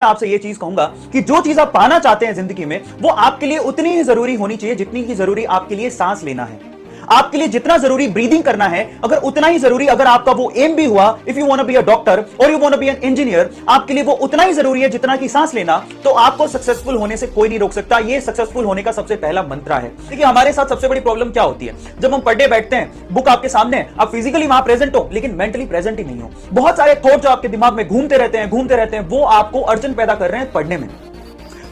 आपसे ये चीज कहूंगा कि जो चीज आप पाना चाहते हैं जिंदगी में वो आपके लिए उतनी ही जरूरी होनी चाहिए जितनी की जरूरी आपके लिए सांस लेना है। आपके लिए जितना जरूरी ब्रीदिंग करना है, अगर उतना ही जरूरी अगर आपका वो एम भी हुआ, if you want to be a doctor और you want to be an engineer, आपके लिए वो उतना ही जरूरी है जितना की सांस लेना, तो आपको सक्सेसफुल होने से कोई नहीं रोक सकता। ये सक्सेसफुल होने का सबसे पहला मंत्र है। देखिए हमारे साथ सबसे बड़ी प्रॉब्लम क्या होती है, जब हम पढ़ने बैठते हैं, बुक आपके सामने, आप फिजिकली वहां प्रेजेंट हो लेकिन मेंटली प्रेजेंट ही नहीं हो। बहुत सारे थॉट जो आपके दिमाग में घूमते रहते हैं, वो आपको अड़चन पैदा कर रहे हैं पढ़ने में।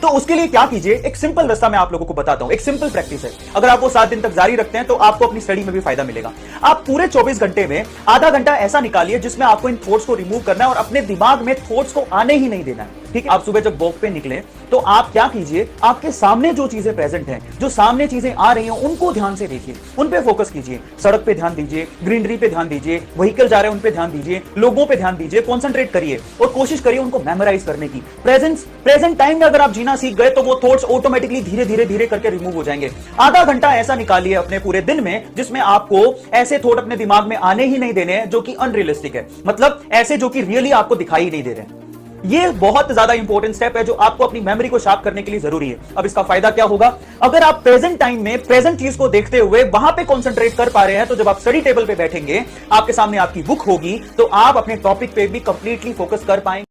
तो उसके लिए क्या कीजिए, एक सिंपल रास्ता मैं आप लोगों को बताता हूं, एक सिंपल प्रैक्टिस है। अगर आप वो 7 दिन तक जारी रखते हैं तो आपको अपनी स्टडी में भी फायदा मिलेगा। आप पूरे 24 घंटे में आधा घंटा ऐसा निकालिए जिसमें आपको इन थॉट्स को रिमूव करना है और अपने दिमाग में थॉट्स को आने ही नहीं देना है। ठीक है, आप सुबह जब वॉक पे निकले तो आप क्या कीजिए, आपके सामने जो चीजें प्रेजेंट हैं, जो सामने चीजें आ रही हैं, उनको ध्यान से देखिए, उन पे फोकस कीजिए। सड़क पे ध्यान दीजिए, ग्रीनरी पे ध्यान दीजिए, व्हीकल जा रहे हैं उन पे ध्यान दीजिए, लोगों पे ध्यान दीजिए, कॉन्सेंट्रेट करिए और कोशिश करिए उनको मेमोराइज करने की। प्रेजेंट टाइम में अगर आप जीना सीख गए तो वो थॉट्स ऑटोमेटिकली धीरे धीरे करके रिमूव हो जाएंगे। आधा घंटा ऐसा निकालिए अपने पूरे दिन में जिसमें आपको ऐसे थॉट अपने दिमाग में आने ही नहीं देने हैं जो कि अनरियलिस्टिक है, मतलब ऐसे जो कि रियली आपको दिखाई ही नहीं दे रहे हैं। ये बहुत ज्यादा इंपॉर्टेंट स्टेप है जो आपको अपनी मेमोरी को शार्प करने के लिए जरूरी है। अब इसका फायदा क्या होगा, अगर आप प्रेजेंट टाइम में प्रेजेंट चीज को देखते हुए वहां पे कंसंट्रेट कर पा रहे हैं, तो जब आप स्टडी टेबल पे बैठेंगे, आपके सामने आपकी बुक होगी, तो आप अपने टॉपिक पे भी कंप्लीटली फोकस कर पाएंगे।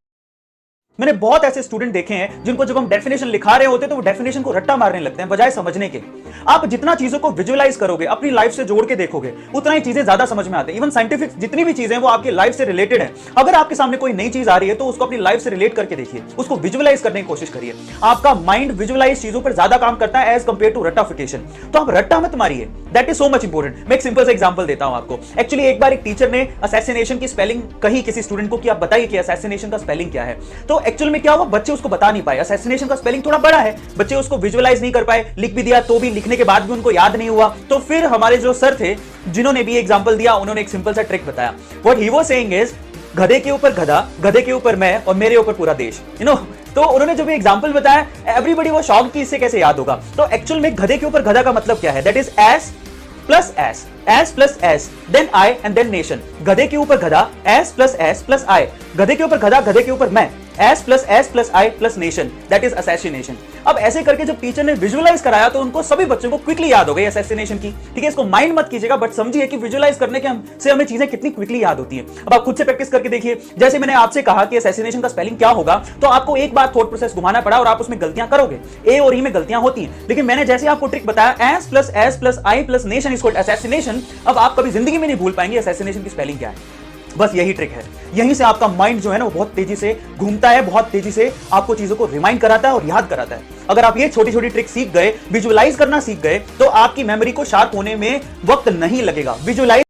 मैंने बहुत ऐसे स्टूडेंट देखे हैं जिनको जब हम डेफिनेशन लिखा रहे होते तो वो डेफिनेशन को रट्टा मारने लगते हैं बजाय समझने के। आप जितना चीजों को विजुअलाइज करोगे, अपनी लाइफ से जोड़ के देखोगे, उतना ही चीजें ज्यादा समझ में आती है। इवन साइंटिफिक जितनी भी चीजें वो आपकी लाइफ से रिलेटेड है। अगर आपके सामने कोई नई चीज आ रही है तो उसको अपनी लाइफ से रिलेट करके देखिए, उसको विजुअलाइज करने की कोशिश करिए। आपका माइंड विजुअलाइज चीजों पर ज्यादा काम करता है एज कंपेयर टू रट्टाफिकेशन। तो आप रट्टा मत मारिए, that is so much important. मैं एक सिंपल सा एग्जांपल देता हूं आपको। एक्चुअली एक बार एक टीचर ने असैसिनेशन की स्पेलिंग कही किसी स्टूडेंट को कि आप बताइए कि असैसिनेशन का स्पेलिंग क्या है। तो एक्चुअल में क्या हुआ, बच्चे उसको बता नहीं पाए। असैसिनेशन का स्पेलिंग थोड़ा बड़ा है, बच्चे उसको विजुअलाइज नहीं कर पाए, लिख भी दिया तो भी लिखने के बाद भी उनको याद नहीं हुआ। तो फिर हमारे जो सर थे जिन्होंने भी एग्जांपल दिया, उन्होंने एक सिंपल सा ट्रिक बताया। What he was saying is, गधे के ऊपर गधा, गधे के ऊपर मैं और मेरे ऊपर पूरा देश, यू नो। तो उन्होंने जब एग्जांपल बताया, एवरीबॉडी वाज शॉक्ड कि इससे कैसे याद होगा। तो एक्चुअल में गधे के ऊपर गधा का मतलब क्या है, that is S plus S then I and then nation. गधे के ऊपर गधा, एस प्लस आई, गधे के ऊपर गधा, गधे के ऊपर मैं, S plus I plus nation, that is assassination. अब ऐसे करके जब टीचर ने विजुअलाइज कराया तो उनको सभी बच्चों को क्विकली याद हो गई असैसिनेशन की। ठीक है, इसको माइंड मत कीजिएगा, बट समझिए कि विजुअलाइज करने के से हमें चीजें कितनी क्विकली याद होती हैं। अब आप खुद से प्रैक्टिस करके देखिए। जैसे मैंने आपसे कहा कि असैसिनेशन का स्पेलिंग क्या होगा, तो आपको एक बार थॉट प्रोसेस घुमाना पड़ा और आप उसमें गलतियां करोगे, ए और ई में गलतियां होती हैं। लेकिन मैंने जैसे आपको ट्रिक बताया, S plus I plus nation is called assassination, अब आप कभी जिंदगी में नहीं भूल पाएंगे असैसिनेशन की स्पेलिंग क्या है। बस यही ट्रिक है। यहीं से आपका माइंड जो है ना वो बहुत तेजी से घूमता है, बहुत तेजी से आपको चीजों को रिमाइंड कराता है और याद कराता है। अगर आप ये छोटी छोटी ट्रिक सीख गए, विजुअलाइज करना सीख गए, तो आपकी मेमोरी को शार्प होने में वक्त नहीं लगेगा। विजुअलाइज